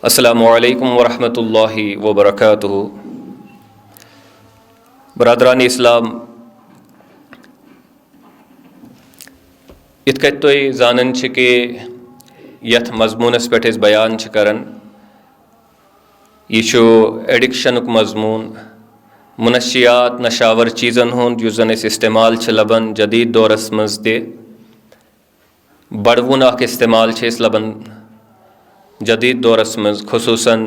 अस्सलामुअलैकुम वरहमतुल्लाहि वबरकातुहु। बरदरान इस्लाम, इत कत तुम जानन कि यथ मजमूनस पे बयान करन यह एडिक्शनुक मजमून मुनशियात नशावर चीज़न हुंद युस जन इस्तेमाल लबन जदीद दौरस मज ते बड़वुन इस्तेमाल लबन जदीद दौरस मज खुसूसन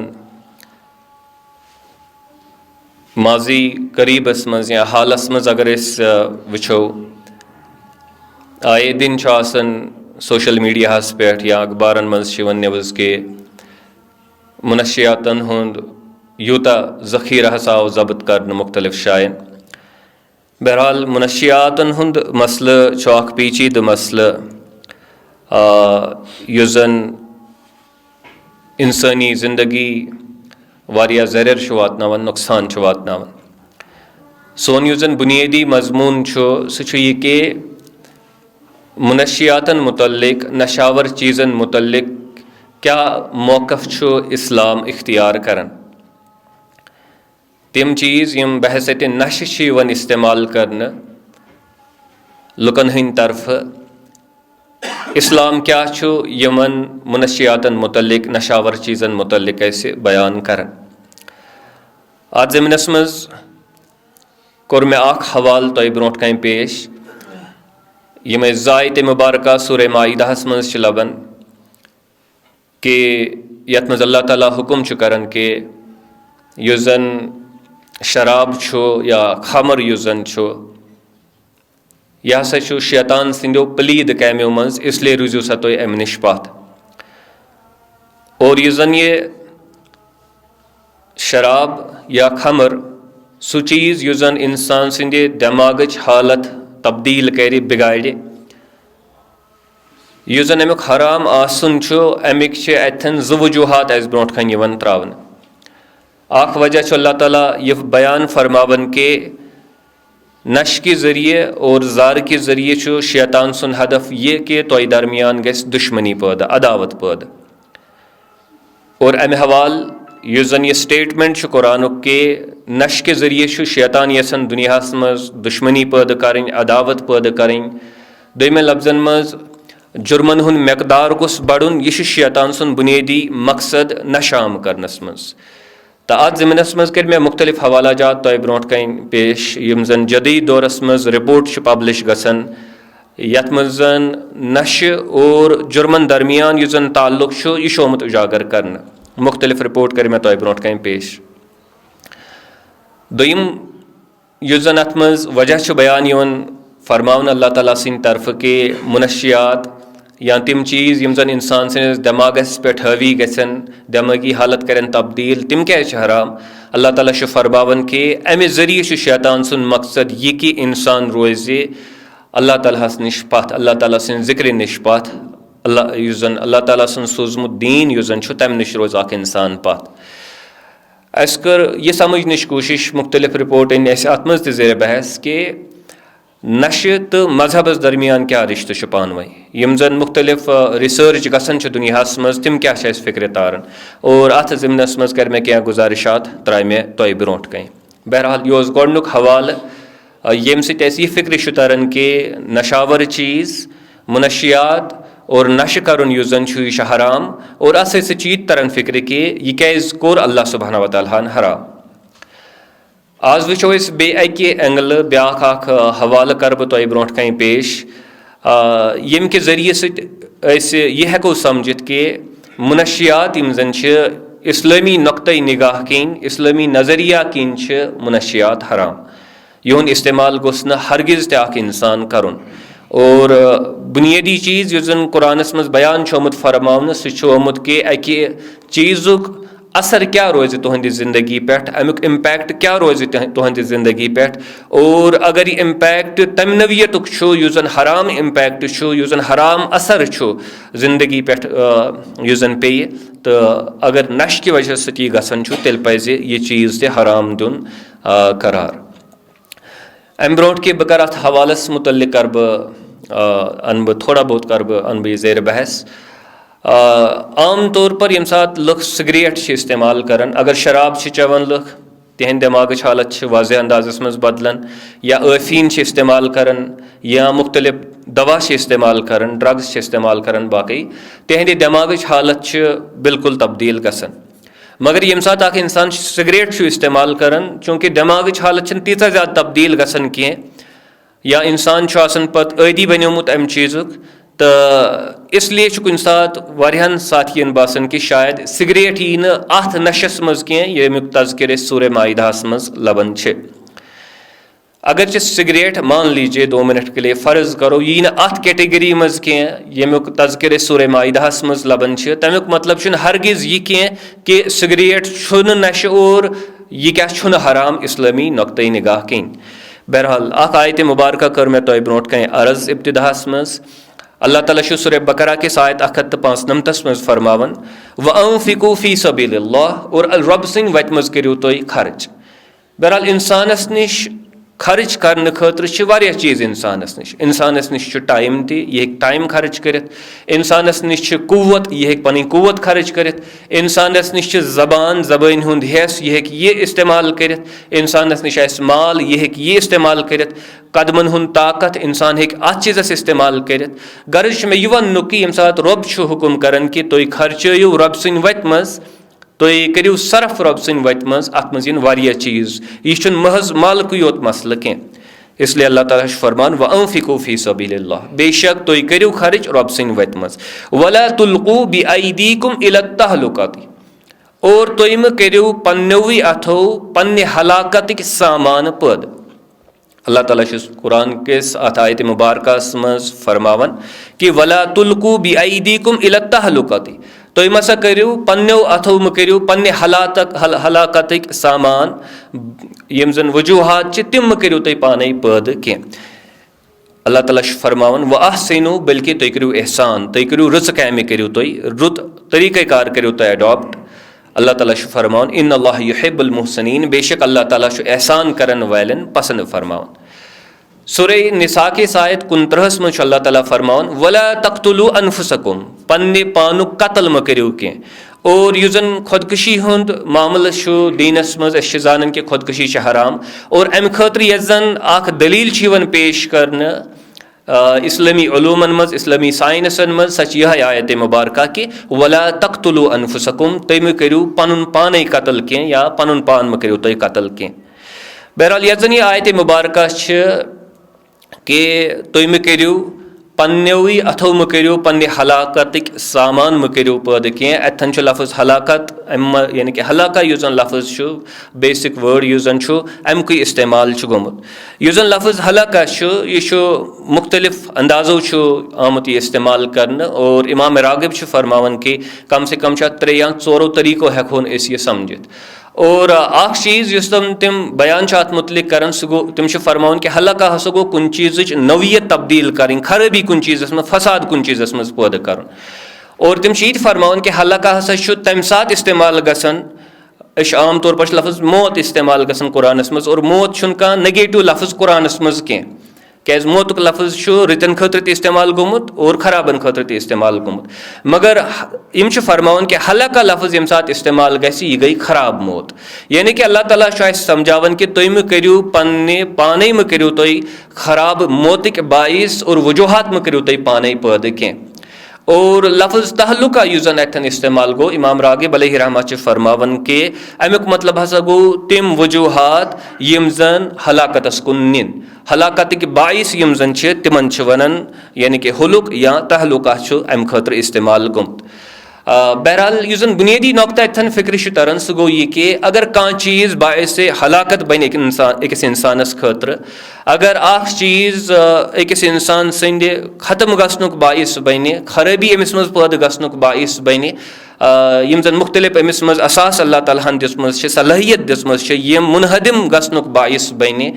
माजी करीबस मज या हालस मज अगर वो आए दिन सोशल मीडिया पे या अखबारन मज न्यूज़ के मुनशियातन हुंद यूता ज़ख़ीरा आव ज़ब्त कर मुख्तलिफ शायन। बहरहाल मुनशियातन हुंद मसल अख पेचीद मसल युस जन इंसानी ज़िंदगी वारिया ज़रर वातनावन नुकसान वातनावन। सोन युस जन बुनियादी मजमून सह यह कि मुनशियातन मुतल्लिक नशावर चीज़न मुतल्लिक क्या मौक़िफ़ इस्लाम इख्तियार करन। तिम चीज़ यम बहसत नश इस्तेमाल करन लुकन हंद तरफ इस्लाम क्या यमन मुनशियातन मुतल्लिक नशावर चीज़न मुतल्लिक ऐसे बयान करन। आज ज़मीनस मज कोर मे हवाल तय ब्रोट कं पेश यम ज़ायत मुबारक सूरह माइदाहस मज लबन कि यत मज अल्लाह ताला हुक्म करन कि युस जन शराब या खमर युस जन यह हसा शैतान संदो पलीद कैमो मज, इसलिए रूजू सा तुम अम नश पत। और युस जन ये शराब या खमर सह चीज़ युस जन इंसान संदे दिमागच हालत तब्दील कर बिगाड़ युस जन अमुक हराम आसन अमिक अतन ज़ वजूहात अस ब्रोट कन यवन त्रावन। अख वजह अल्लाह ताला यह बयान फरमावन के नश के ज़रिए और ज़ार के ज़रिए शैतान सुन हदफ ये कि तोय दरमियान गस दुश्मनी पैदा अदावत पैदा। और अमे हवाल युस जन यह स्टेटमेंट कुरानुक के नश के ज़रिए शैतान यसन दुनिया मज दुश्मनी पैदा करें अदावत पैदा करें। दोमे लफ्जन मज जुर्मन हुन मकदार गुस बढ़ुन यह शैतान सुन बुनियादी मकसद नशाम करनस मज। तो आज ज़मीनस मज कर मे मुख्तलिफ हवाला जात तय ब्रोट कन पेश यम जन जदीद दौरस मज रिपोर्ट पब्लिश गसन यत मज जन नश और जुर्मन दरमियान युस जन ताल्लुक यह आमुत उजागर करन। मुख्तलिफ रिपोर्ट कर मे तय ब्रोट कन पेश। दोयम युस जन अत मज वजह बयान यवन फरमावन अल्लाह ताला सिंद तरफ के मुनशियात या तिम चीज़ यम जन इंसान सस दिमागस पे हावी गसन दिमागी हालत करन तब्दील तिम क्या हराम। अल्लाह ताला फरमावन के अमे ज़रिए शैतान सुन मकसद ये कि इंसान रोज़े अल्लाह ताला नश पथ अल्लाह ताला सिंद ज़िक्र नश पथ अल्लाह युस जन अल्लाह ताला सुन सोजमुत दीन युस जन तम नश रोज़ अख इंसान पथ। अस कर यह समझ कोशिश मुख्तलिफ रिपोर्ट अत मज त ज़ेर बहस के नश तो मजहबस दरमियान क्या रिश्ते पान वही यम जन मुख्तलिफ रिसर्च गसन दुनिया मज तिम क्या फिक्र तारन। और अत ज़िमनस मज कर मे क्या गुजारिशात त्रा मे तय ब्रोट कं। बहरहाल यह गोडनुक हवाल यम सह फिक्र तरन कि नशावर चीज़ मुनशियात और नश करुन युस जन यह हराम। और अत चीत तरन फिक्र कि यह क्या कोर अल्लाह सुब्हानहु व तआला हराम। आज वो बे एंगल ब्या हवाल कर बह तय ब्रोट कं पेश यम के ज़रिए यह हेको समझित कि मुनशियात यम जन इस्लामी नुक्ते निगाह किन इस्लामी नज़रिया किन मुनशियात हराम। यून इस्तेमाल गोस न हरगिज़ तक इंसान करुन। और बुनियादी चीज़ युस जन कुरानस मज बयान आमुत फरमावन सह आमुत कि अकि चीज़ुक असर क्या रोज़ तुहंदी ज़िंदगी पे अमुक इम्पैक्ट क्या रोज़ तुहंदी ज़िंदगी पे। और अगर यह इम्पैक्ट तम नवियतुक युस जन हराम इम्पैक्ट युस जन हराम असर ज़िंदगी पे युस जन पे तो अगर नश की वजह सह गसन तेल पज़ यह चीज़ ते हराम दुन करार। अम ब्रोट के बह कर अत हवालस मुतल्लिक कर बह अन बह थोड़ा बहुत कर बह अन बह ज़ेर बहस आम तौर पर यम सात लुक सिगरेट इस्तेमाल करन, अगर शराब चवन लुक तिहंद दिमागच हालत वाज़ह अंदाज़स मज बदलन, या अफीन इस्तेमाल करन या मुख्तलिफ दवा इस्तेमाल करन, ड्रग्स इस्तेमाल करन, बाकी तिहंद दिमागच हालत बिल्कुल तब्दील गसन। मगर यम सात आख इंसान सिगरेट इस्तेमाल करन, चूँकि दिमागच हालत तीचा ज़्यादा तब्दील गसन कह, या इंसान पत आदि बनियोमुत अमि चीज़ुक, तो इसलिए कुन सात वारियान साथियन बासन कि शायद सिगरेट यी न अथ नशस मज कह यमुक तज़किर सूरह माइदाहस मज लबन छे। अगरचे सिगरेट मान लीजिए 2 मिनट के लिए फ़र्ज करो यी न अथ कैटेगरी मज कह यमुक तज़किर सूरह माइदाहस मज लबन छे, तमुक मतलब छुन हरगिज़ यी कह कि सिगरेट छुन नश और यी क्या छुन हराम इस्लामी नुक्ते निगाह कहीं। बहरहाल अख आयत मुबारक कर मैं तोय ब्रोट कहीं अर्ज़ इब्तिदाहस मज अल्लाह ताला सूरह बकरा के आयत 195 मज फरमावन व अनफिकू फी सबीलिल्लाह, और रब सिंह वत मज करियो तोय खर्च। बहरहाल इंसानस निश खर्च करने खतर वारिया चीज़ इंसानस निश टाइम ति यह टाइम खर्च करित, इंसानस निश कुव्वत यह पनी कुव्वत खर्च करित, इंसानस निश ज़बान हुंद हैस यह ये इस्तेमाल करित, इंसानस निश आस माल यह ये इस्तेमाल करित, कदमन हुंद ताकत इंसान हेक अत चीज़स इस्तेमाल करित। गर्ज मे यह वन्नुक कि यम सात रब हुकुम करन कि तुई खर्चयु रब सिंह वत मज, तुई करियो सरफ रब सिंह वत मज, अत मज इन वारिया चीज़, यह महज मालक योत मसल कह। इसलिए अल्लाह ताला फरमान व अनफिकू फी सबीलिल्लाह, बेशक तुई करियो खर्च रब सिंह वत मज, वला तुल्कू बिअयदीकुम इला तहलुकति, और तुई म करियो पन्नवी अथो पन्ने हलाकत सामान पद। अल्लाह ताला कुरान के आयत मुबारक मज फरमावन कि वला तुल्कू बिअयदीकुम इला तहलुकति, तुई मसा करियो पन्नो अथो म करियो पन्ने हलाकत सामान यम जन वजूहात तिम करियो तुई पाने पद कह। अल्लाह ताला फरमावन व अहसिनु, बल्कि तुई करियो एहसान, तुई करियो रुत कामे करियो, तुई रुत तरीक़ाकार करियो तुई अडॉप्ट। अल्लाह ताला फरमावन इन्नल्लाह युहिब्बुल मुहसिनीन, बेशक अल्लाह ताला एहसान करन वालन पसंद फरमावन। सूरह निसा के आयत 29 में अल्लाह ताला फरमावन वला तक़्तुलू अनफुसकुम, पन्ने पानु कत्ल म करियो के, और युजन खुदकशी हुंद मामल दीनस मज जान के खुदकशी हराम, और अमि खतर यजन अख दलील वन पेश करने इस्लामी उलूमन मज इस्लामी साइंसन मज सच यह आयत मुबारक कि वला तक़्तुलू अनफुसकुम, तुम करियो पनुन पाने कत्ल के या पनुन पान म करियो तुम कत्ल के। बहरहाल यजन यह आयत मुबारक कि तुम करियो पन्नवी अथो म करियो पन्ने हलाकत सामान म करियो पद कह। अथन लफ्ज़ हलाकत यानी कि हलाका युजन लफ्ज़ बेसिक वर्ड युजन अमुक इस्तेमाल गोमुत। युजन लफ्ज़ हलाका यह मुख्तलिफ अंदाज़ो आमुत इस्तेमाल करने, और इमाम रागिब फरमावन कि कम से कम 3 या 4 तरीक़ों हेकोन यह समझित। और अख चीज़ तम बयान अत मुतलिक कर सह गो तम फरमान कि हलाका हसा गो कुन चीज़ नवियत तब्दील करें, खराबी कुन चीज़स में, फसाद कुन चीज़स में पैदा कर। और तम ये फरमान कि हलाका हसा तम सात इस्तेमाल गसन, आम तौर पर लफ्ज़ मौत इस्तेमाल गसन कुरानस मज, और मौत कह नेगेटिव लफ्ज़ कुरानस मज कह, क्या मौतुक लफ्ज़ रितन खतर इस्तेमाल गोमुत और खराबन खतर इस्तेमाल गोमुत। मगर यम फरमान कि हलाका लफ्ज़ यम सात इस्तेमाल गई यह गई खराब मौत, यानी कि अल्लाह ताला समझावन कि तुम करियो पन्ने पाने म करियो तुम खराब मौतिक बाइस और वजूहात म करियो तुम पाने पैदा कह। और लफ्ज़ तहलुका युजन अथन इस्तेमाल गो, इमाम रागिब अलैहि रहमत फरमावन के अमुक मतलब हसा गो तिम वजूहात यम जन हलाकतस कुन निन, हलाकत के बाइस यम जन तिमन वनन यानी कि हुलुक या तहलुका अमि खतर इस्तेमाल गोमुत। बहरहाल युजन बुनियादी नुक्ता अथन फिक्र तरन सह गो यह कि अगर कह चीज़ बायस हलाकत बन अकिस इंसानस खतर, अगर अख चीज़ अकिस इंसान संद खत्म गसनुक बायस बन, खराबी अमिस मज पैदा गसनुक बायस बन, यम जन मुख्तलिफ अमिस मज असास अल्लाह ताला दिसमज सलाहियत दिसमज यम मुनहदिम गसनुक बायस बन,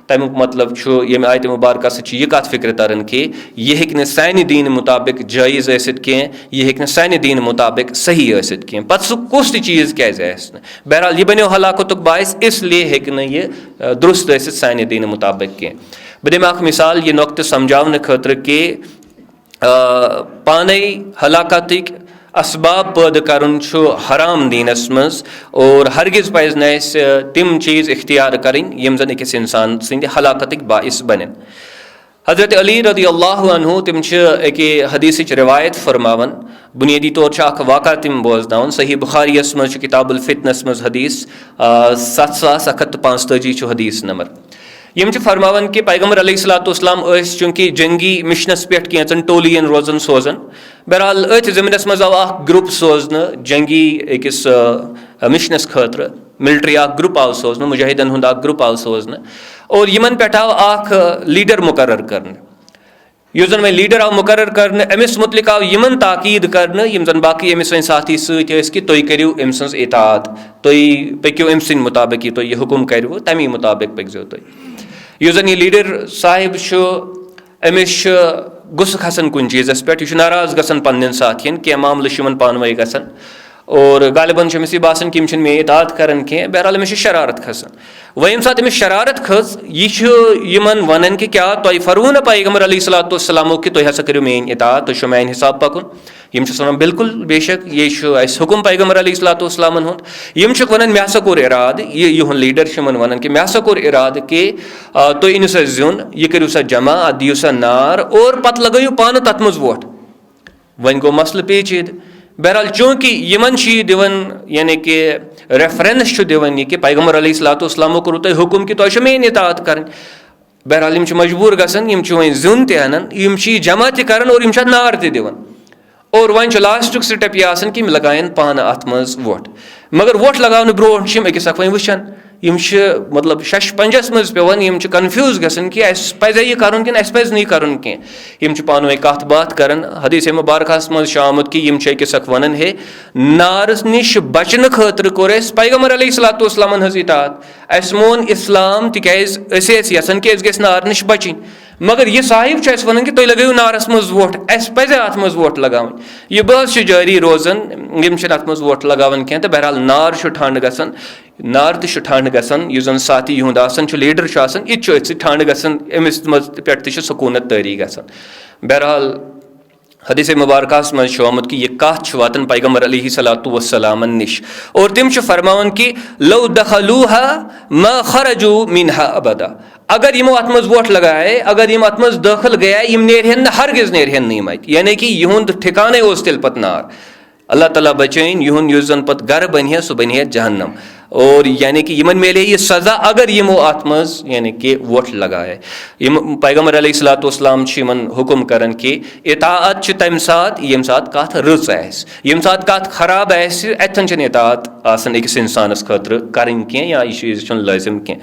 तमुक मतलब ये आयत मुबारक यह कत फिक्र तरन कि यह हेक सानि दीन मुताबिक जायज़ आसित कह, यह हेक सानि दीन मुताबिक सही आसित कह, पत सह कुछ चीज़ क्या बहरहाल यह बनो हलाकतुक बायस, इसलिए हेक यह दुरुस्त आसित सानि दीन मुताबिक कह। बह दिम अख मिसाल यह नुक्त समझाने खतर कि पाने हलाकत असबाब पैदा करन छु हराम दीनस मज और हरगिज पज न तिम चीज़ इख्तियार करें यम जन अकिस इंसान सिंद हलाकत बाइस बन। हज़रत अली रदी अल्लाहु अन्हु तिम अके हदीस रिवायत फरमावन बुनियादी तौर वाक़ा तिम बोजनावन सही बुखारियस मज किताबुल फितनस मज हदीस 7145 हदीस नंबर यम फरमावन कि पैगम्बर अलैहिस्सलाम चूँकि जंगी मिशनस पे कैंचन टोलियन रोजन सोजन बहरहाल अथ ज़मीनस मज आव ग्रुप सोजन जंगी अकिस मिशनस खतर मिलिट्री ग्रुप आव सोजन मुजाहिदन हुंद ग्रुप आव सोजन और यमन पे आव लीडर मुकर्रर करने युस जन वह लीडर आव मुकर्रर करने अमिस मुतलिक आव यमन ताकीद करने यम जन बाकी अमिस वन साथी सत कि तुम करियो अम सज इताअत तुम पक्यो अम सद मुताबिक यह तुम हुकुम करो तमी मुताबिक पकजो तुम युस जन यह लीडर साहिब अमिस गुस्स खसन कुन चीज़स पे यह नाराज गसन पन्न साथियन क्या मामल पानवे गसन और गालिबन अमिस यह बासन कि मे इताअत करन कह बहरहाल अमिस शरारत खसन वह यम सात अमिस शरारत खस यह वन कि क्या तुम फरवो ना पैगम्बर अलैहिस्सलाम कि तुम हसा करो मेन इताअत तुम मान हिसाब पकुन यम वन बिल्कुल बेशक यह हुकुम पैगम्बर अलैहिस्सलाम हुंद यम वन मे हसा कोर इराद यह लीडर वन कि मे हसा कोर इराद कि तुम अनु सा जुन यह करो सा जमा अत दियो सा नार और पत लगो पान तथ मज वोट वन गो मसल पेचीद बहरहाल चूँकि यमन दिवन यानी कि रेफरेंस दिवन कि पैगम्बर अलैहिस्सलाम कोर तुम हुकुम कि तुम मेन इताअत कर बहरहाल यम मजबूर गसन यम वन जुन तन यम जमा तन और यम नार दिवन और वन लास्टुक स्टेप यह कि लगायन पान अत मज वोट मगर वोट लगाने ब्रोह अकिस वन वुचान यम मतलब शश पंजस मज पेवन यम कन्फ्यूज गसन कि पज यह कर पज नहीं कर यम पानवे कत बात कर हदीस मुबारकस मज आमुत कि यम अकिस वन हे नार नश बचन खतर कोर पैगम्बर अलैहिस्सलाम हज इताअत अस मोन इस्लाम तिकाज यसन कि गस नार नश बचन मगर यह साहिब वन कि तुम लगो नारस मज वोट अस पज अत मज वोट लगान यह बहस जारी रोजन यम अत मज वोट लगान कह तो बहरहाल नार ठंड गसन नार तो ठंड गसन यह जन साथी युंद लीडर यह ठंड गसन अमिस मज पे सकूनत तारी गसन बहरहाल हदीस मुबारकस मज आमुत कि यह कत वातन पैगम्बर अलैहिस्सलाम निश और तिम फरमान कि लौ दखलूहा मा खरजू मिनहा अबदा अगर यमो अत मज वोट लगाए अगर यम अत मज दाखिल गया यम नेरहन हरगिज नेरहन नहीं मत यानी कि यहुंद ठिकाने तिल पत नार अल्लाह ताला बचैन यहुंद युस जन पत गर बन सह बन जहन्नम और यानी कि यमन मिले यह सज़ा अगर यमो अत मज यानी कि वोट लगाए यम पैगम्बर अलैहिस्सलाम हुकुम करन कि इताअत तम सात यम सात कत रच यम सात कत खराब अतन इताअत अकिस इंसानस खतर करन कह या यह चीज़ लाजिम कह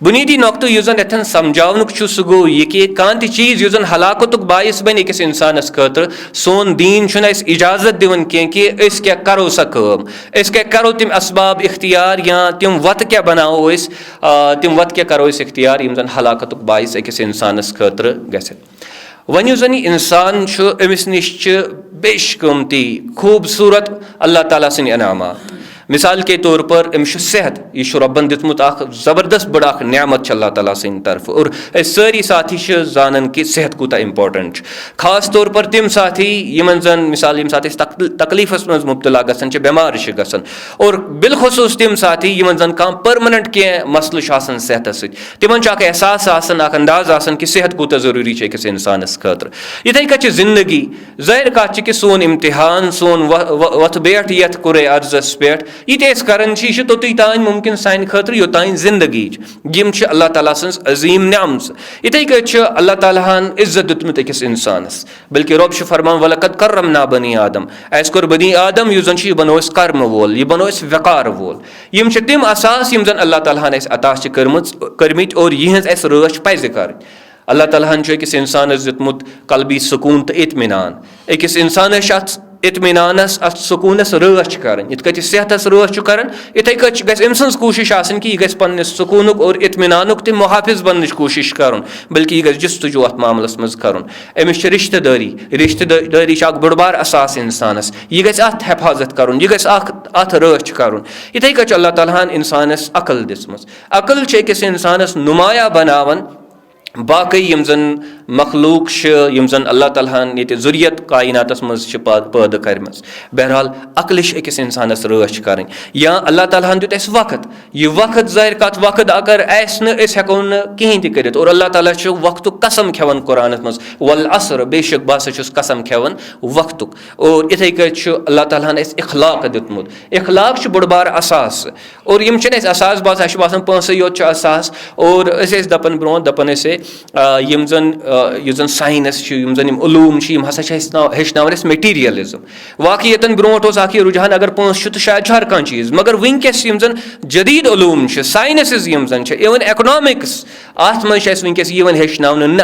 बुनियादी नुक्तु यह जन अथन समझावनुक सह गो यह कि कह चीज़ यह जन हलाकतुक बाइस बन अकिस इंसानस खतर सोन दीन इजाजत दिवन कह कि क्या करो सा काम क्या करो तिम असबाब इख्तियार या तिम वत क्या बनाओ तिम वत क्या करो इख्तियार यम जन हलाकतुक बाइस अकिस इंसानस खतर गस वन जन इंसान अमिस नश बेशकमती खूबसूरत अल्लाह ताला सिंद इनामात मिसाल के तौर पर अमिस सेहत यह रब्बन दितमुत ज़बरदस्त बड़ नियामत अल्लाह ताला सिंद तरफ और सारी साथी जानन कि सेहत कूता इम्पोर्टेंट खास तौर पर तिम साथी यमन जन मिसाल यम साथ तकलीफस मज मुब्तला गसन बेमार गसन और बिलखसूस तिम साथी यमन जन कह परमानेंट कह मसल सेहत तिमन एहसास अंदाज कि सेहत कूता जरूरी अकिस इंसानस खतर इथे कह जिंदगी ज़ाहिर कत कि सोन इम्तिहान सोन वथ बैठ ये कुरे अर्जस पे यह करान तोती तान मुमकिन सान खतर योतान जिंदगी यम अल्लाह ताला सज अजीम न्यामत इथे कह अल्लाह ताला इज्जत दितमुत अकिस इंसानस बल्कि रब फरमान वलकद कर्रमना बनी आदम अस कोर बनी आदम यह जन बनो कर्म वोल यह बनो वकार वोल यम तिम असास यम जन अल्लाह ताला अता कर्मित और यहज रच पज कर अल्लाह ताला अकिस इंसानस दितमुत कल्बी सुकून तो इत्मीनान अकिस इंसानस इत्मीनानस अत सुकूनस रच कर इत कह सेहतस रच कर इथे कह गम सज कोशिश कि यह गि सुकूनुक और इत्मीनानुक तम मुहाफिज बन कोशिश कर बल्कि यह गि जस्तजू अत मामलस मज कर अमिस रिश्तेदारी बड़ बार असास इंसानस यह गि अत हिफाजत कर यह गि अत रच कर इथे कह अल्लाह ताला इंसानस अकल दिसमस अकल अकिस इंसानस नुमाया बनावन باقٕے یِم زَن مخلوٗق چھِ یِم زَن اللہ تعالیٰ ہَن ییٚتہِ ضروٗریت کایناتَس منٛز چھِ پٲدٕ کَرِمَژٕ بہرحال عقلہِ چھِ أکِس اِنسانَس رٲچھ کَرٕنۍ یا اللہ تعالیٰ ہَن دیُت اَسہِ وقت یہِ وقت ظٲہِر کَتھ وقت اگر آسہِ نہٕ أسۍ ہٮ۪کو نہٕ کِہیٖنۍ تہِ کٔرِتھ اور اللہ تعالیٰ چھُ وقتُک قسم کھٮ۪وان قرآنَس منٛز وَالعصر بے شک بہٕ ہسا چھُس قسم کھٮ۪وان وقتُک اور یِتھَے کٔنۍ چھُ اللہ تعالیٰ ہَن اَسہِ اخلاق دیُتمُت اخلاق چھُ بوٚڑ بارٕ اثاث اور یِم چھِنہٕ اَسہِ اثاث باسان اَسہِ چھُ باسان پونٛسَے یوت چھُ اثاث اور أسۍ ٲسۍ دَپان برونٛٹھ دَپان ٲسۍ یِم زَن ساینَس چھِ یِم زَن یِم علوٗم چھِ یِم ہسا چھِ اَسہِ ہیٚچھناوان اَسہِ میٹیٖریَلِزم واقعیتَن برونٛٹھ اوس اکھ یہِ رُجحان اگر پونٛسہٕ چھُ تہٕ شاید چھُ ہر کانٛہہ چیٖز مگر وٕنکیٚس یِم زَن جدیٖد علوٗم چھِ ساینَسٕز یِم زَن چھِ اِوٕن اٮ۪کنامِکٕس اَتھ منٛز چھِ اَسہِ وٕنکیٚس یِوان ہیٚچھناونہٕ نہ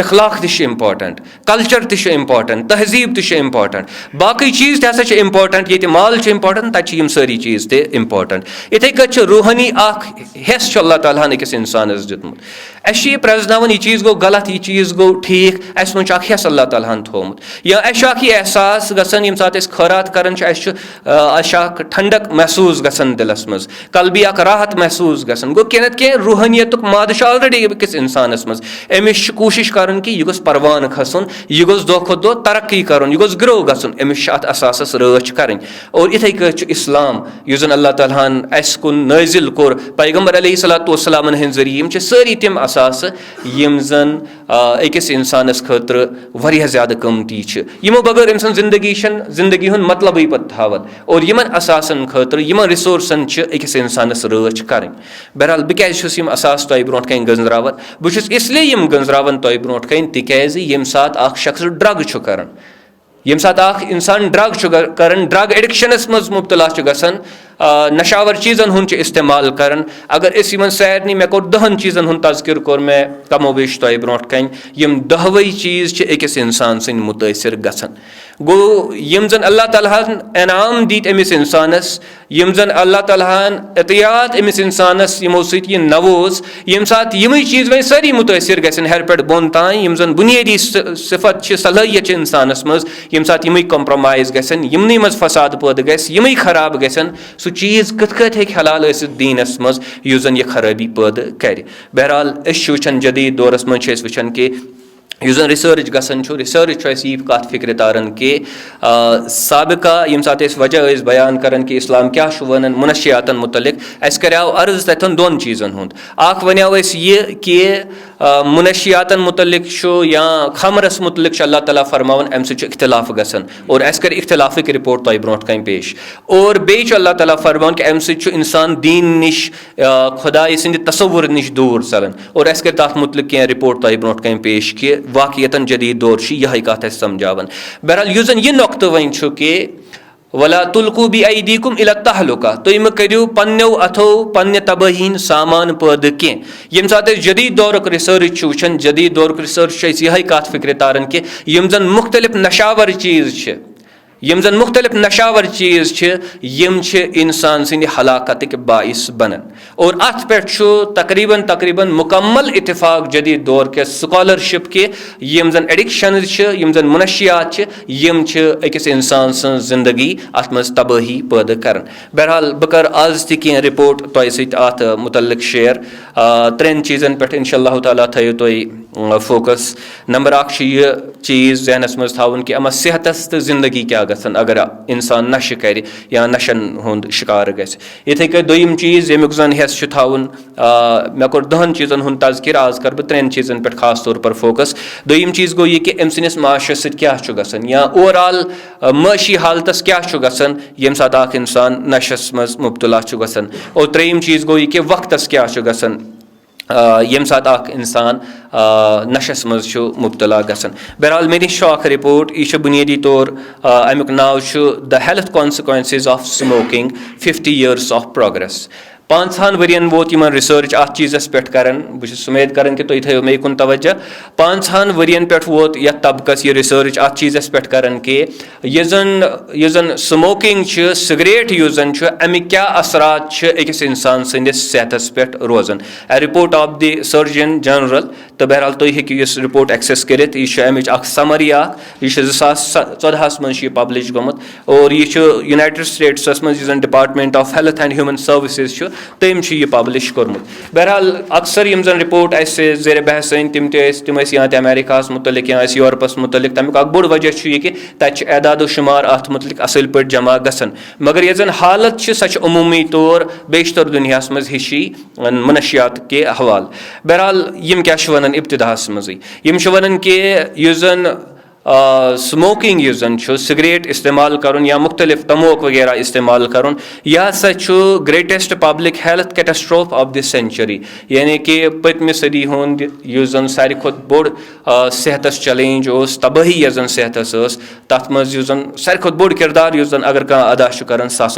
اخلاق تہِ چھُ اِمپاٹَنٹ کَلچَر تہِ چھُ اِمپاٹَنٹ تہذیٖب تہِ چھُ اِمپاٹَنٹ باقٕے چیٖز تہِ ہسا چھِ اِمپاٹَنٹ ییٚتہِ مال چھُ اِمپاٹَنٹ تَتہِ چھِ یِم سٲری چیٖز تہِ اِمپاٹَنٹ یِتھَے کٔنۍ چھُ روٗحٲنی اکھ حِصہٕ چھُ اللہ تعالیٰ ہَن أکِس اِنسانَس دیُتمُت اَسہِ چھِ یہِ پرٛزناوان یہِ چیٖز گوٚو غلط یہِ چیٖز گوٚو ٹھیٖک اَسہِ منٛز چھُ اکھ حِصہٕ اللہ تعالیٰ ہَن تھوٚومُت یا اَسہِ چھُ اکھ یہِ احساس گژھان ییٚمہِ ساتہٕ أسۍ خٲرات کَران چھِ اَسہِ چھُ اکھ ٹھنڈک محسوٗس گژھان دِلَس منٛز قلبی اکھ راحت محسوٗس گژھان گوٚو کینٛہہ نَتہٕ کینٛہہ روٗحٲنیتُک مادٕ چھُ آلریڈی أکِس اِنسانَس منٛز أمِس چھِ کوٗشِش کَرُن کہِ یہِ گوٚژھ پَروانہٕ کھسُن یہِ گوٚژھ دۄہ کھۄتہٕ دۄہ ترقی کَرُن یہِ گوٚژھ گرو گژھُن أمِس چھِ اَتھ اثاثَس رٲچھ کَرٕنۍ اور یِتھَے کٔنۍ چھُ اِسلام یُس زَن اللہ تعالیٰ ہَن اَسہِ کُن نٲزِل کوٚر پیغمبر علیہ صلاتُ وسلامَن ہٕنٛدۍ ذٔریعہٕ یِم چھِ سٲری تِم اثاثہٕ یِم زَن أکِس اِنسانَس خٲطرٕ واریاہ زیادٕ قۭمتی چھِ یِمو بغٲر أمۍ سٕنٛز زندگی چھَنہٕ زندگی ہُنٛد مطلبٕے پَتہٕ تھاوان اور یِمَن اثاثَن خٲطرٕ یِمَن رِسورسَن چھِ أکِس اِنسانَس رٲچھ کَرٕنۍ بہرحال بہٕ کیازِ چھُس یِم اثاث تۄہہِ برونٛٹھ کَنۍ گٔنٛزراوان بہٕ چھُس اِسلیے یِم گٔنٛزراوان تۄہہِ برونٛٹھ کَنۍ تِکیازِ ییٚمہِ ساتہٕ اکھ شخص ڈرٛگ چھُ کَران ییٚمہِ ساتہٕ اکھ اِنسان ڈرٛگ چھُ کَران ڈرٛگ ایڈِکشَنَس منٛز مُبتلا چھُ گژھان نشاوَر چیٖزَن ہُنٛد چھُ اِستعمال کَران اگر أسۍ یِمَن سارنٕے مےٚ کوٚر 10 چیٖزَن ہُنٛد تذکِر کوٚر مےٚ کمو بیش تۄہہِ برونٛٹھ کَنۍ یِم 10وَے چیٖز چھِ أکِس اِنسان سٕنٛدۍ مُتٲثر گژھان گوٚو یِم زَن اللہ تعالیٰ ہَن انعام دِتۍ أمِس اِنسانَس یِم زَن اللہ تعالیٰ ہَن احتِیاط أمِس اِنسانَس یِمو سۭتۍ یہِ نَووز ییٚمہِ ساتہٕ یِمٕے چیٖز وۄنۍ سٲری مُتٲثر گژھن ہیٚرِ پٮ۪ٹھ بۄن تانۍ یِم زَن بُنیٲدی صِفت چھِ صلٲحیت چھِ اِنسانَس منٛز ییٚمہِ ساتہٕ یِمٕے کَمپرٛومایز گژھن یِمنٕے منٛز فساد پٲدٕ گژھِ یِمٕے خراب گژھن سُہ چیٖز کِتھ کٲٹھۍ ہیٚکہِ حلال ٲسِتھ دیٖنَس منٛز یُس زَن یہِ خرٲبی پٲدٕ کَرِ بہرحال أسۍ چھِ وٕچھان جدیٖد دورَس منٛز چھِ أسۍ وٕچھان کہِ یُس زَن رِسٲرٕچ گژھان چھُ رِسٲرٕچ چھُ اَسہِ یی کَتھ فِکرِ تاران کہِ سابقہ ییٚمہِ ساتہٕ أسۍ وجہ ٲسۍ بیان کَران کہِ اِسلام کیٛاہ چھُ وَنان مُنشِیاتَن مُتعلِق اَسہِ کَریو عرض تَتٮ۪ن 2 چیٖزَن ہُنٛد اکھ وَنیو اَسہِ یہِ کہِ مُنشِیاتَن مُتعلِق چھُ یا خمرَس مُتعلِق چھُ اللہ تعالیٰ فرماوان اَمہِ سۭتۍ چھُ اِختِلاف گژھان اور اَسہِ کَرِ اِختِلافٕکۍ رِپوٹ تۄہہِ برونٛٹھ کَنۍ پیش اور بیٚیہِ چھُ اللہ تعالیٰ فرماوان کہِ اَمہِ سۭتۍ چھُ اِنسان دیٖن نِش خۄداے سٕنٛدِ تصوُر نِش دوٗر ژَلان اور اَسہِ کَرِ تَتھ مُتعلِق کینٛہہ رِپوٹ تۄہہِ برونٛٹھ کَنۍ پیش کہِ واقعیتَن جدیٖد دور چھِ یِہے کَتھ اَسہِ سَمجھاوان بہرحال یُس زَن یہِ نۄقطہٕ وۄنۍ چھُ کہِ وَلا تُلقوٗ بِایدیٖکُم اِلی التہلُکہ تُہۍ مہٕ کٔرِو پنٛنیو اَتھو پنٛنہِ تبٲہی ہِنٛدۍ سامان پٲدٕ کینٛہہ ییٚمہِ ساتہٕ أسۍ جدیٖد دورُک رِسٲرٕچ چھِ وٕچھان جدیٖد دورُک رِسٲرٕچ چھُ اَسہِ یِہے کَتھ فِکرِ تاران کہِ یِم زَن مُختٔلِف نشاوَر چیٖز چھِ یِم چھِ اِنسان سٕنٛدِ ہلاکتٕکۍ باعث بَنان اور اَتھ پٮ۪ٹھ چھُ تقریٖباً مُکمل اِتفاق جدیٖد دور کہِ سُکالرشِپ کہِ یِم زَن ایڈِکشَنٕز چھِ یِم زَن مُنشِیات چھِ یِم چھِ أکِس اِنسان سٕنٛز زندگی اَتھ منٛز تبٲہی پٲدٕ کَران بہرحال بہٕ کَرٕ آز تہِ کینٛہہ رِپوٹ تۄہہِ سۭتۍ اَتھ مُتعلِق شِیر 3 چیٖزَن پٮ۪ٹھ اِنشاء اللہ تعالیٰ تھٲیِو تُہۍ فوکَس نمبر 1 چھُ یہِ چیٖز ذہنَس منٛز تھاوُن کہِ اَما صحتَس تہٕ زندگی کیٛاہ گژھان اگر اِنسان نشہٕ کَرِ یا نشَن ہُنٛد شِکار گژھِ یِتھَے کٔنۍ دوٚیِم چیٖز ییٚمیُک زَن حِصہٕ چھُ تھاوُن مےٚ کوٚر 10 چیٖزَن ہُنٛد تذکِر آز کَرٕ بہٕ 3 چیٖزَن پٮ۪ٹھ خاص طور پر فوکَس دوٚیِم چیٖز گوٚو یہِ کہِ أمۍ سٕنٛدِس معاشرَس سۭتۍ کیٛاہ چھُ گژھان یا اوٚوَرآل معٲشی حالتَس کیٛاہ چھُ گژھان ییٚمہِ ساتہٕ اکھ اِنسان نشَس منٛز مُبتلا چھُ گژھان اور 3یِم چیٖز گوٚو یہِ کہِ وقتَس کیٛاہ چھُ گژھان ییٚمہِ ساتہٕ اکھ اِنسان نشَس منٛز چھُ مُبتلا گژھان بہرحال مےٚ نِش چھُ اکھ رِپوٹ یہِ چھُ بُنیٲدی طور اَمیُک ناو چھُ the health consequences of smoking 50 years of progress 5 ؤرۍیَن ووت یِمن رِسٲرٕچ اَتھ چیٖزَس پٮ۪ٹھ کران بہٕ چھُس اُمید کران کہِ تُہۍ تھٲیِو مےٚ کُن توجہ 5 ؤرۍیَن پٮ۪ٹھ ووت یَتھ طبقس یہِ رِسٲرٕچ اَتھ چیٖزَس پٮ۪ٹھ کران کہِ یُس زَن سموکِنٛگ چھِ سِگریٹ یُس زَن چھُ اَمِکۍ کیٛاہ اثرات چھِ أکِس اِنسان سٕنٛدِس صحتَس پٮ۪ٹھ روزان report of the surgeon general तो बहरहाल तुम हेकियो इस रिपोर्ट एक्सेस करित यह अमिच समरी यह 2014 मज पब्लिश गोमुत और यह यूनाइटेड स्टेट्स मज department of health and human services तम यह पब्लिश कोर्मुत। बहरहाल अक्सर यम जन रिपोर्ट जेर बहस तम या अमेरिका मुतलिक या यूरोपस मुतलिक तमिक बोड़ वजह यह कि तत एदाद शुमार अत मुतलिक असल पे जमा गसन, मगर यह हालत सह अमूमी तौर बेशतर दुनिया मज हिशी मनशियात के हवाल। बहरहाल यम क्या वन इब्तिदाहस मज वन कि स्मोकिंग सिगरेट इस्तेमाल करुन या मुख्तलिफ तमोक वगैरह इस्तेमाल करुन यह हसा greatest public health catastrophe of this century, यानी कि पतम सदी हुंद सारी खुद बोड़ सेहत चैलेंज तबाही यह सेहत तथ मज सारी खुद बोड़ किरदार अगर कह अदा कर सह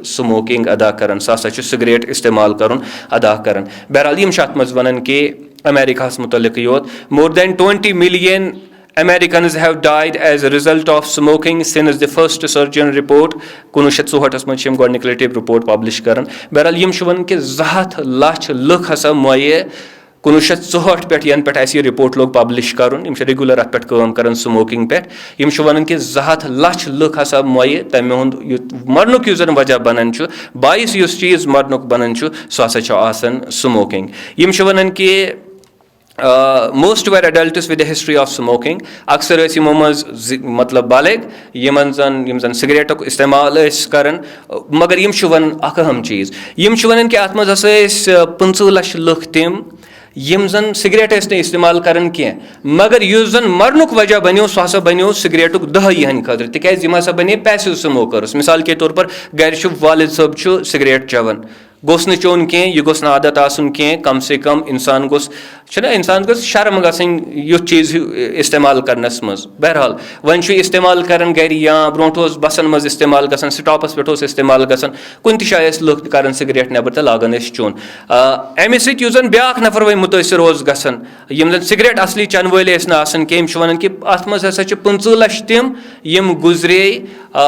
स्मोकिंग अदा कर सिगरेट इस्तेमाल करुन अदा कर। बहरहाल यम अत मज वन कि अमेरिका मुतलिक योत more than 20 million Americans have died as a result of smoking since the first surgeon report 1964 मज गोडनिक लटि रिपोर्ट पब्लिश कर। बहरहाल यम वन कि 200 लाख लुक हसा मोये 1964 पे यन पे यह रिपोर्ट लोग पब्लिश कर रेगुलर अत पे काम कर स्मोकिंग पे यम वन कि 200 लाख लुक हसा मोये तमें मरनुक वजह बनान बाइस चीज़ मरनुक बनान सह हसा स्मोकिंग। यम वन कि most were adults with a history of smoking, अक्सर यमो मज मतलब बालिग यमन जन सिगरेट इस्तेमाल कर, मगर यम वन अहम चीज़ यम वन कि अत मज 15 लाख लुक तम यम जन सिगरेट इस्तेमाल कर कह, मगर उस जन मरनुक वजह बनो सह हसा बनो सिगरेटुक दहाई खतर तिक यम हसा बने पैसिव स्मोकर्स। मिसाल के तौर पर गर वालिद साहब सिगरेट चवन गोस न चोन कह यह गोस आदत आसन कह, कम से कम इंसान गोस शर्म गसन युथ चीज़ इस्तेमाल करनस मज। बहरहाल वन इस्तेमाल कर गर या ब्रोह बसन मज इस्तेमाल गसन स्टॉपस पे इस्तेमाल गसन कुन तय लुक कर सिगरेट नबर तो लागान चोन अमे सन ब्या नफर वह मुतासर रोज गसन यम जन सिगरेट असली चन वल आसन कह वन कि अत मज हसा 15 लाख तम यम गुजरे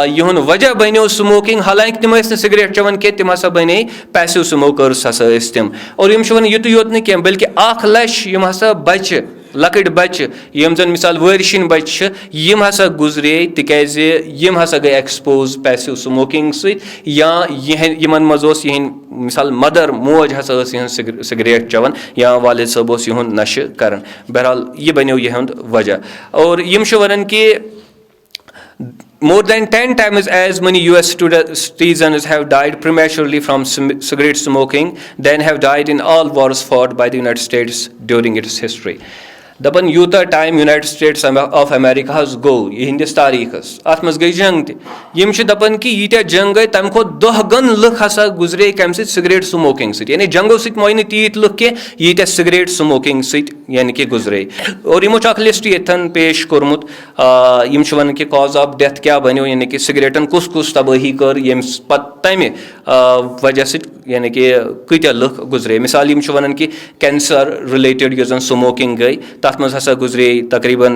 यहुन वजह बनो स्मोकिंग, हालांकि तम सिगरेट चवन कह तम हसा बने पैसिव स्मोकर्स हसा तम। और यम वन युत योत न कह बल्कि 1 लाख यम हसा बच्चे लकट बच्चे यम जन मिसाल वर्शिन बच्चे यम हसा गुजरे तिकाज यम हसा गई एक्सपोज पैसिव स्मोकिंग या यमन मज मिसाल मदर मोज हसा सिगरेट चवन या वालिद साहब यहुंद नश कर। बहरहाल यह बनो यहुंद वजह। और यम वन कि more than 10 times as many US citizens have died prematurely from cigarette smoking than have died in all wars fought by the United States during its history. दपन यूता time United States of America गो यहंदिस तारीखस अत मज गई जंग तम दपन कि यीत्या जंग गई तम खो 10 गन लुक हसा गुजरे कम सिगरेट स्मोकिंग सि जंगो सत मोय न तीत लुक कह यीत्या सिगरेट स्मोकिंग सत यानी कि गुजरे। और यमो लिस्ट यथन पेश कोर्मुत यम वन कि कॉज ऑफ डेथ क्या बनो यानी कि सिगरेटन कुस कुस तबाही कर यम तमें वजह सत यानी कि कत्या लुक गुजरे। मिसाल यम वन कि कैंसर रिलेटेड यह स्मोकिंग गई तथ मज हसा गुजरे तकरीबन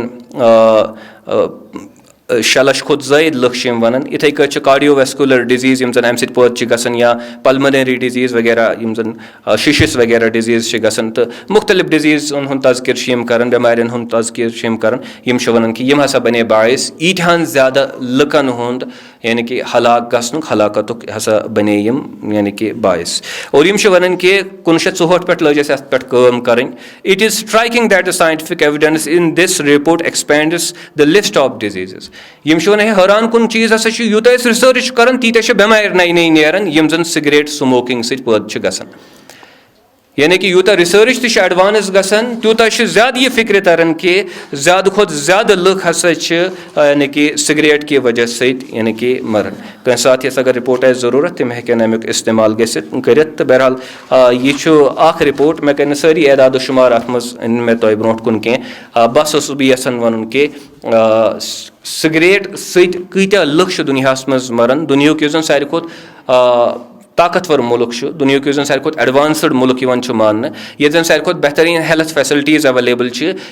6 लाख खुद जायद लुक वन। इथे कह कार्डियोवेस्कुलर डिजीज यम जन अम सत गसन या पल्मनरी डिजीज वगैरह यम जन शिशिस वगैरह डिजीज गसन तो मुख्तलिफ डिजीज हूँ तस्कर कर बेमारियन हूँ तस्कर कर यम वन कि यम हसा बने बायस ईठान ज्यादा लुकन हूँ यानी कि हलाक गसन हलाकत हसा बने यम यानी कि बायस। और यम वन कि 1964 पे लग अत पे काम कर। It is striking that the scientific evidence in this report expends the list of diseases. M one हैरान कुन चीज हसा यूत रिसर्च कर तीत बेमार नई नई नेरान यम जन सिगरेट स्मोकिंग सद गसन, यानी कि यूता रिसर्च तक एडवांस गसन तूता ज्यादा यह फिक्र तरन कि ज्यादा खुद ज्यादा लुक हसा यानी कि सिगरेट की वजह सत यानी कि मरन। कह साथ अगर रिपोर्ट आए ज़रूरत तम हेकन अमुक इस्तेमाल कर। तो बहरहाल यह रिपोर्ट मे कर सारी एदाद शुमार अत मज मे तुम ब्रो कुन कह बस बह यसान वन कि सिगरेट सत्या लुक दुनिया मज मरन। दुनिया सारी खुद ताकतवर मुल्क दुनिया यु सारे खुद एडवांसड मुल्क मान ये सारे खुद बेहतरीन हेल्थ फैसिलिटीज़ अवेलेबल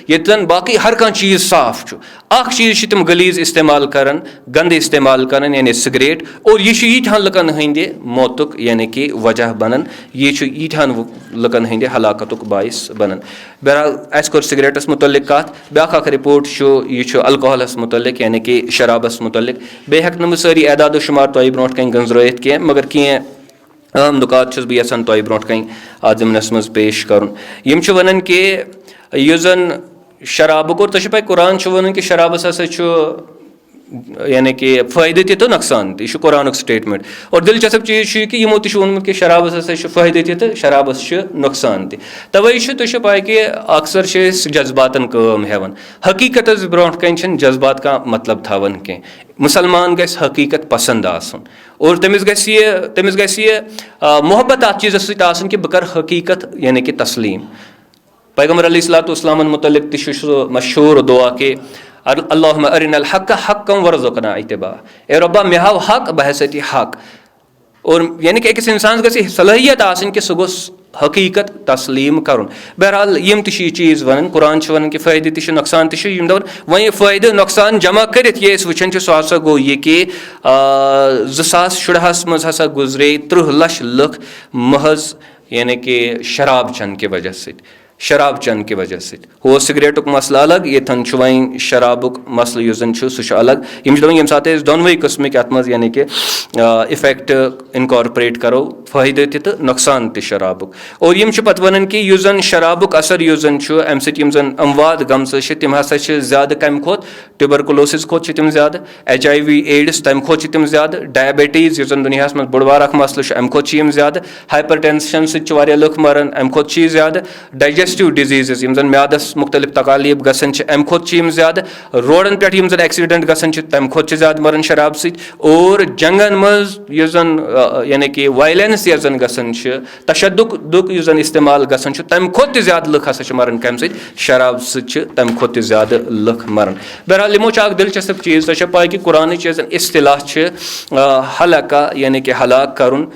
ये बाकी हर कह चीज़ साफ अख चीज़ तिम गलीज इस्तेमाल करान गंद इस्तेमाल करान यानी सिगरेट और यह यीठान लुकन हंदे मौतुक यानी कि वजह बनन यह यीठान लुकन हंदे हलाकतुक बाइस बनन। बहरहाल अस कोर सिगरेटस मुतल्लिक कत ब्याख रिपोर्ट यह अल्कोहलस मुतल्लिक यानी कि शराबस मुतल्लिक बे हेक न सारी एदाद शुमार तोह ब्रोट कन गंजरत कह मगर कह अहम नुकात बह यसान तोह ब्रोट कन आज ज़िमनस मज पेश कर वन कि जन शराब और तुझे पे कुरान वन कि शराबस हसा यानी कि फ़ायदे तो नुकसान यह कुरान स्टेटमेंट और दिलचस्प चीज़ कि यमो वोनमुत कि शराबस हसा फ़ायदे तो शराबस नुकसान तवे तुझे पाए कि अक्सर जज्बातन काम हेवन हकीकत ब्रोट कन जज्बात का मतलब थावन कह मुसलमान गस हकीकत पसंद आसन और तमिस गि मोहब्बत अत चीज़ सत कि बह कर हकीकत यानी कि तस्लीम। पैगम्बर अलैहिस्सलाम मुतल्लिक तह मशहूर दुआ कि अल्लाहुम्मा अरिनल हक़्क़ हक़्क़न वरज़ुक़ना इत्तिबा ए रब्बा मे हाव हक़ बह हसा हक़ और यानी कि अकिस इंसान गई सलाहियत आसन कि सह गोस हकीकत तस्लीम कर। बहरहाल यम चीज़ वन कुरान वन कि फ़ायदे तह नुकसान तह वह फ़ायदे नुकसान जमा कर वुचान सह हसा गो यह कि 2017 मज हसा गुजरे 30 लाख लुक महज यानी कि शराब चन के वजह से शराब चन की वजह से हो सिगरेटुक मसल अलग ये वह शराबुक मसल सह अलग ये सात दोनवे किस्मिक अत मज यानी कि इफेक्ट इनकॉर्पोरेट करो फ़ायदे तो नुकसान तह शराबुक और यम पत वन कि जन शराबुक असर अम सन अमवाद गमस तम हसा ज़्यादा कम खोत ट्यूबरकुलोसिस खोत तम ज़्यादा HIV एड्स तम खोत तम ज़्यादा डायबिटीज़ जन दुनिया में बड़ मसल अम खोत ज़्यादा हाइपरटेंशन सह लुक मरान अम खोत ज़्यादा डाइजेस्टिव डिजीज़ जन म्यादस मुख्तलिफ तकालीब गसन अम खोत ज़्यादा रोडन पे जन एक्सीडेंट गसन तम खोत ज़्यादा मरान शराब सत और जंगन मज जन यानी कि वायलेंस जन गसन तशद्दुक जन इस्तेमाल गसन तम खोत ज़्यादा लुक हसा मरान कम सत शराब सत तम खोत ज़्यादा लुक मरान। बहरहाल यमो दिलचस्प चीज़ तुझे पाई कि कुरान इस्तिलाह हलाका यानी कि हलाक करुन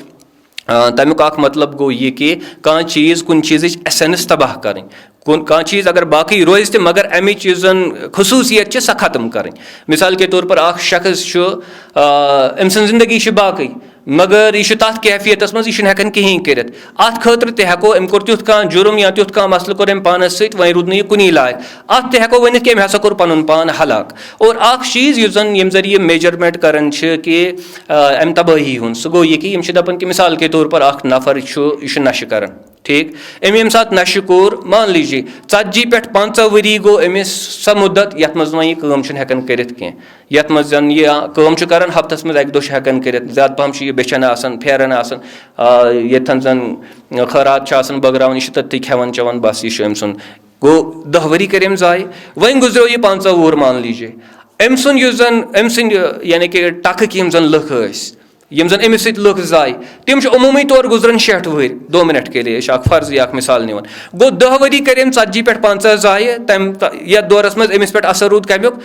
तमुक मतलब गो ये कि कह चीज़ कुन चीज़ एसेंस तबाह करें कह चीज़ अगर बाकी रोज तो मगर अमि चीज़न खसूसियत सह खत्म करें। मिसाल के तौर पर शख्स अम जिंदगी बाकी मगर यह तथ कैफियत मज यह कहें कर अत खतर तको अम कोर तुथ कह जुर्म या तुथ कह मसल कोर अम पानस सत वह रूद नह कुनी लायक अत तको वन कि हसा कोर पन पान हलाक। और चीज़ जन यम जरिए मेजरमेंट करान कि अम तबाही हूँ सह गो यह कि दपान कि मिसाल के तौर पर नफर यह नशे करान ठीक अम सात नशे कोर मान लीजिए 40 पे 50 वरी गो अमिस सह मुद्दत ये मज वह हेकान कर ये जन यह कम करान हफ्तस मज अक दह हेकान कर ज्यादा पहम यह बेचन आसान फेरन आसान ये जन खैरात बगरान यह तत्ती खेवन चवन बस यह अम सुन गो 10 वरी कर जाय वन गुजरो यह 50 वोर मान लीजिए अम सुन अम सद यानी कि टक यम जन लुक यम जन अमिस सत लुक जाय तम अमूमी तौर गुजरन 60 वरी 2 मिनट के लिए फर्ज या मिसाल निवन गो 10 वरी कर 40 पे 50 जाय तम ये दौरस मज अमिस पे असर रूद कमुक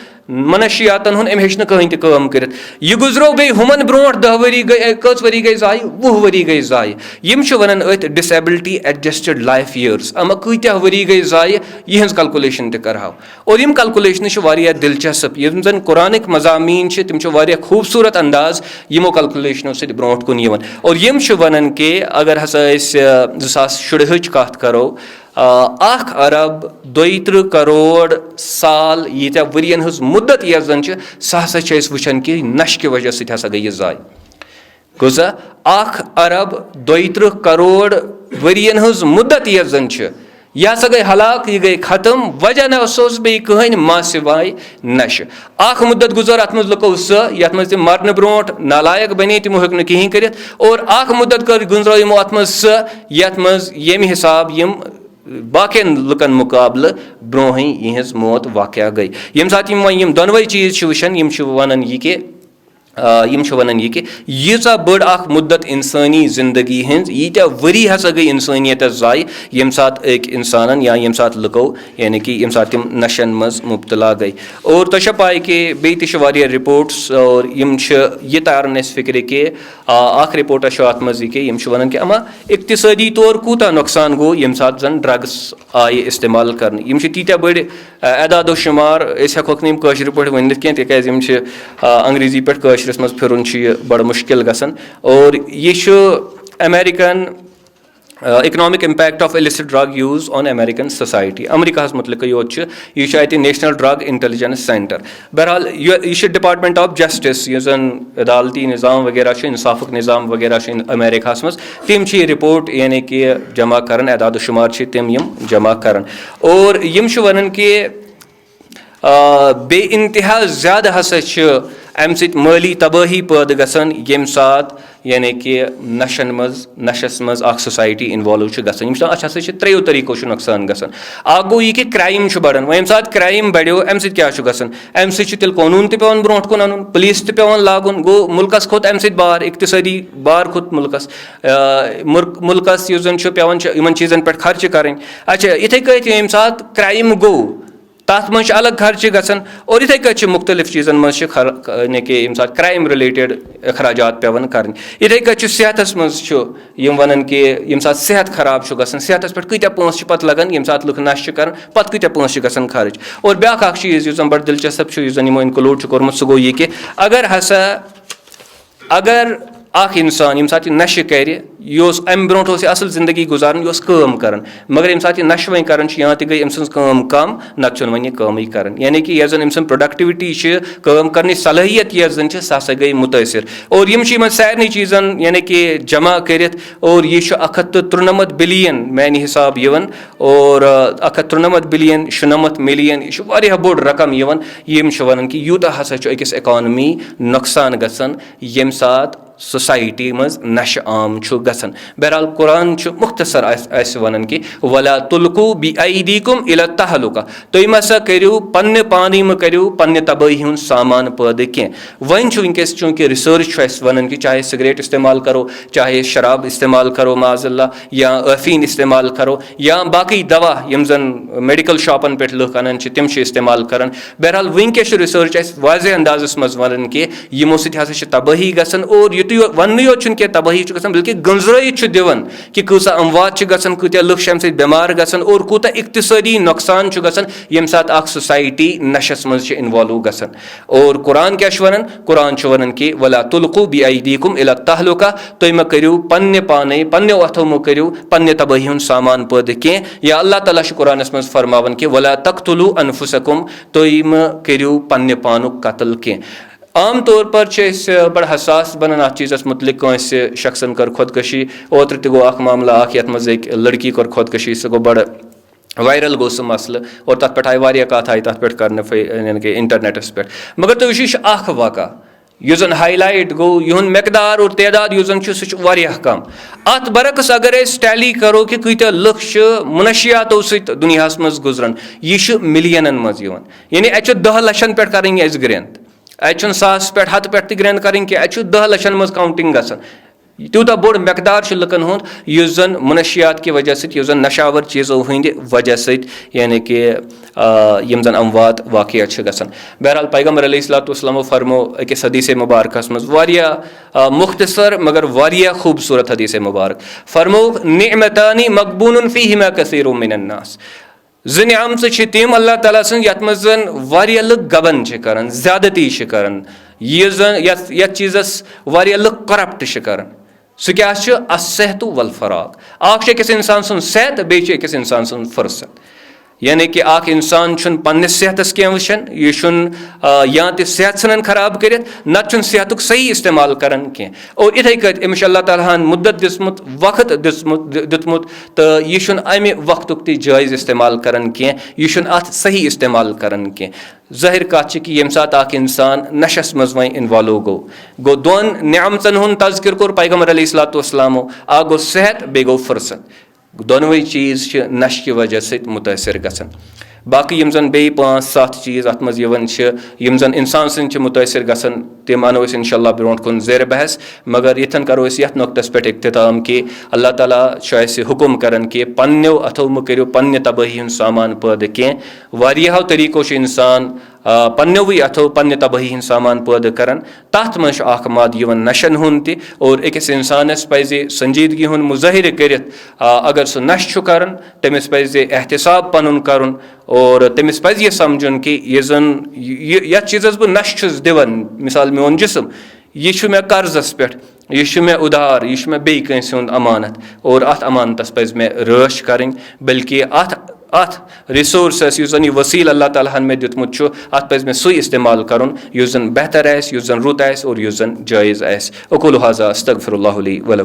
मनशियातन हुन अम हेच कहीं तम कर यह गुजरो गई हुमन ब्रोट 10 वरी गई कच वरी गई जाय 20 वरी गई जाय यम वनान अत डिसेबिलिटी एडजस्टेड लाइफ ईयर्स अम कत्या वरी गई जाय यह कैलकुलेशन करहाव और यम कैलकुलेशन दिलचस्प यम जन कुरानिक मजामीन तम खूबसूरत अंदाज यमो कैलकुलेशन ब्रोट कुन और यम वन कि अगर हसा 2017 कत करो 1 अरब 32 करोड़ साल यीत्या वरियन हज मुद्दत यह जन सह हसा वुचान कि नश कि वजह सत हसा गई जाय गोजा 1 अरब 32 करोड़ वरियन हज मुद्दत यह जन यह हसा गई हलाक यह गई खत्म वजह न बे कहन मा सिवाय नश मुद्दत गुजर अत मज लुको ये मज मरन ब्रोट नालायक बने तमो हेक कहें कर और मुद्दत कर गुजरो यमो अत मज ये मज यम हिसाब यम बाकियन लुकन मुकाबल ब्रोह यह मौत वाक़ गई यम सात यम दोनवे चीज़ वुचान यम वनान यह कि यम वनान यह कि यीचा बड़ अख मुद्दत इंसानी जिंदगी हंज यीत्या वरी हसा गई इंसानियत जाय यम सात एक इंसान या यम सात लुको यानी कि यम सात तिम नशन मज मुब्तला गई। और तुझे पाए कि बेहतर रिपोर्ट्स और यम यह तारन फिक्र कि अख रिपोर्ट अत मज यह कि यम वनान कि अमा इक्तिसादी तौर कूता नुकसान गो यम सात जन ड्रग्स आय इस्तेमाल कर यम तीत्या बड़ एदादो शुमार हेको कशर पे वन तिकाज यम अंग्रेजी पे मज फिर बड़ मुश्किल गसन। और यह American economic impact of illicit drug use on American society America मुतलिक योत यह नेशनल ड्रग इंटेलिजेंस सेंटर। बहरहाल यह डिपार्टमेंट ऑफ जस्टिस जन अदालती निज़ाम वगैरह इंसाफ निज़ाम वगैरह अमेरिका मज तम रिपोर्ट यानी कि जमा कर एदाद शुमार तम जमा कर। और यम वन कि बे इंतहा ज़्यादा हसा अमि सत माली तबाही पैदा गसान यम सात यानी कि नशस मज सोसाइटी इन्वॉल्व गसान हसा त्रेयो तरीको नुकसान गसान। अख गो यह कि क्राइम बढ़ान वह सात क्राइम बढ़ो अमि सत क्या गसान अमि सत तेल कानून ते पेवान ब्रोट कुन अन पुलिस ते पेवान लागुन गो मुल्कस खोत अमि सत बार इक्तिसादी बार खोत मुल्कस जन पेवान इन चीज़न पे खर्च करें। अच्छा इथे कत यम सात क्राइम गो तथ मज अलग खर्च गसान। और इथे कत मुख्तलिफ चीज़न मज यानी कि यम सात क्राइम रिलेटेड अखराजात पेवान कर। इथे कत सेहतस मज वन कि यम सात सेहत खराब गसान सेहतस पे कत्या पोस पत लगन यम सात लुक नश कर पत कत्या पोस गसान खर्च। और ब्याक चीज़ जन बड़ दिलचस्प जन इनक्लूड कोर्मुत सह गो यह कि अगर अख इंसान यम सात नशे कर अमि ब्रोट असल जिंदगी गुजारन यह काम कर मगर यम सात नशे वन कर यहाँ गई अम सज काम कम नत वन कम कर यानी कि यह अम सद प्रोडक्टिविटी काम करने सलाहियत यह जन सह हसा गई मुतासर। और यम सारे चीज़न यानी कि जमा कर और यह 193 बिलियन मैंने हिसाब यवन और 193 बिलियन 96 मिलियन यह बोड़ रकम यम वन कि यूता हसा अकिस इकॉनमी नुकसान गसान यम सात सोसाइटी मज नश आम गसान। बहरहाल कुरान मुख्तसर वन कि वला तुल्कू बिअयदीकुम इला तहलुका तुम हसा करो पन्ने पानी में करो पन्ने तबाही हुंद सामान पैदा कह। वन वनकस चूँकि रिसर्च वन कि चाहे सिगरेट इस्तेमाल करो चाहे शराब इस्तेमाल करो माजल्ला या अफीन इस्तेमाल करो या बाकी दवा यम जन मेडिकल शॉपन पे लुक अनान तम इस्तेमाल कर। बहरहाल वनकस रिसर्च वाज़े अंदाजस मज वन कि यमो सत हसा तबाही गसान। और युत वन योत क्या तबाही गसान बल्कि गंजराइत दिवन कि कूसा अमवात गसान कत्या लुक अमि सत बेमार गसान और कूता इक्तिसादी नुकसान गसान यम सात अख सोसाइटी नशस मज इन्वॉल्व गसान। और कुरान क्या वन कुरान वन कि वला तुल्कू बिअयदीकुम इला तहलुका तुम करो पन्ने पाने पन्ने अथो मो करो पन्ने तबाही हुंद सामान पैदा कह। या अल्लाह ताला कुरानस मज फरमावन कि वला तख्तुलू अनफुसकुम तुम करो पन्ने पानुक कत्ल कह। आम तौर पर बड़ हसास बनान अत चीज़ मुतलिक शख्सन कर खुदकशी ओत्र तह गो मामला ये मज एक लड़की कर खुदकशी सह गो बड़ वायरल गो सह मसल और तथ पे आए कथ आई तथ पे कर इंटरनेटस पे। मगर तुम वह वाक़ा यह जन हाईलाइट गो यहद मकदार और तदाद यह सह कम अत बरक्स अगर टैली करो कि कत्या लुक मुनशियातों सत दुनिया मज गुजरान यह मिलियनन मज यानी अत 10 लक्षन पे करें ग्रेंद अत 100 पे 100 पे ग्रेंद करें कि अत 10 लक्षन मज काउंटिंग गसान तूता बोड़ मकदार लुकन हुंद यह जन मुनशियात की वजह सत जन नशावर चीज़ों हंद वजह सत यानी कि यम जन अमवात वाक़या गसान। बहरहाल पैगम्बर अलैहिस्सलातु फरमो अकिस हदीस मुबारकस मज वारिया मुख्तसर मगर वारिया खूबसूरत हदीस मुबारक फरमो निअमतानी मकबूनुन फीहिमा कसीरुम मिनन नास ज़ तम अल्लाह ताला सद यथ मज वारिया लुक गबन करान ज्यादती करान यह जन यथ चीज़स वारिया लुक करप्ट करान सह क्या असहतु वल फराग अख अकिस इंसान सुन सेहत बेच अकिस इंसान सुन फुर्सत यानी कि अख इंसान पन्ने सेहतस क्या वुचान यह या तो सेहत सन खराब कर नत सेहतुक सही इस्तेमाल करान कह। और इथे कत अमिश अल्लाह ताला मुद्दत दिसमुत वक्त दितमुत तो यह अमि वक्तुक तह जायज़ इस्तेमाल करान कह यह अत सही इस्तेमाल करान कह। ज़ाहिर कत कि यम सात अख इंसान नशस मज वन इन्वॉल्व गो दोन निअमतन हुंद तज़किर कोर पैगम्बर अलैहिस्सलातु वस्सलामो अख गो सेहत बे गो फुर्सत दोनों चीज़ नश की वजह से मुतासर गसान। باقٕے یِم زَن بیٚیہِ 5-7 چیٖز اَتھ منٛز یِوان چھِ یِم زَن اِنسان سٕنٛدۍ چھِ مُتٲثر گژھان تِم اَنو أسۍ اِنشاء اللہ برونٛٹھ کُن زیرِ بحث مگر ییٚتھٮ۪ن کَرو أسۍ یَتھ نۄقطَس پٮ۪ٹھ اختتام کہِ اللہ تعالیٰ چھُ اَسہِ حُکُم کَران کہِ پنٛنیو اَتھو مہٕ کٔرِو پنٛنہِ تبٲہی ہُنٛد سامان پٲدٕ کینٛہہ واریاہو طٔریٖقو چھُ اِنسان پنٛنیوٕے اَتھو پنٛنہِ تبٲہی ہُنٛد سامان پٲدٕ کَران تَتھ منٛز چھُ اَکھ مَد یِوان نَشَن ہُنٛد تہِ اور أکِس اِنسانَس پَزِ سنجیٖدگی ہُنٛد مُظٲہرٕ کٔرِتھ اگر سُہ نَشہٕ چھُ کَران تٔمِس پَزِ احتِساب پَنُن کَرُن اور تٔمِس پَزِ یہِ سَمجھُن کہِ یُس زَن یَتھ چیٖزَس بہٕ نَشہٕ چھُس دِوان مِثال میون جِسم یہِ چھُ مےٚ قرضَس پٮ۪ٹھ یہِ چھُ مےٚ اُدھار یہِ چھُ مےٚ بیٚیہِ کٲنٛسہِ ہُنٛد اَمانَت اور اَتھ اَمانتَس پَزِ مےٚ رٲچھ کَرٕنۍ بلکہِ اَتھ رِسورسَس یُس زَن یہِ ؤسیٖل اللہ تعالیٰ ہَن مےٚ دیُتمُت چھُ اَتھ پَزِ مےٚ سُے اِستعمال کَرُن یُس زَن بہتر آسہِ یُس زَن رُت آسہِ اور یُس زَن جٲیِز آسہِ اقول هذا استغفر الله لي ولكم